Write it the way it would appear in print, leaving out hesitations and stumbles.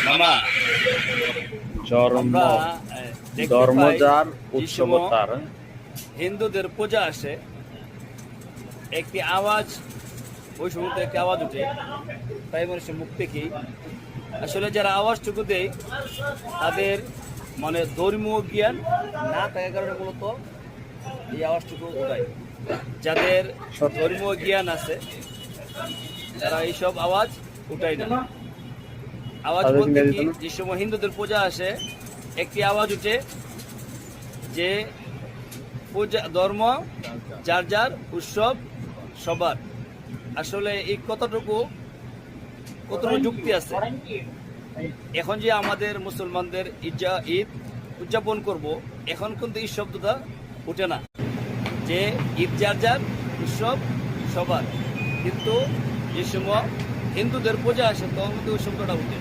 মামা ধর্ম আমরা দেখতে ধর্ম পাই যার যে উৎসব সময় তার। হিন্দুদের পূজা আসে, একটি আওয়াজ, ওই সময় একটি আওয়াজ উঠে, তাই মানুষের মুখ থেকেই আসলে যারা আওয়াজটুকু দেয় তাদের মানে ধর্মীয় জ্ঞান না থাকার কারণে মূলত এই আওয়াজটুকু উঠায়। যাদের ধর্মীয় জ্ঞান আছে তারা এইসব আওয়াজ উঠায় না। আওয়াজ তাদের বলতে ইংরেজি কি, তো না? যে সময় হিন্দুদের পূজা আসে একটি আওয়াজ উঠে যে পূজা ধর্ম যার যার, উৎসব সবার। আসলে এই কতটুকু যুক্তি আছে? এখন যে আমাদের মুসলমানদের ঈদ উদযাপন করব, এখন কিন্তু এই শব্দটা উঠে না যে ঈদ যার যার, উৎসব সবার। কিন্তু যে সময় হিন্দুদের পূজা আসে তখন কিন্তু ওই শব্দটা উঠে।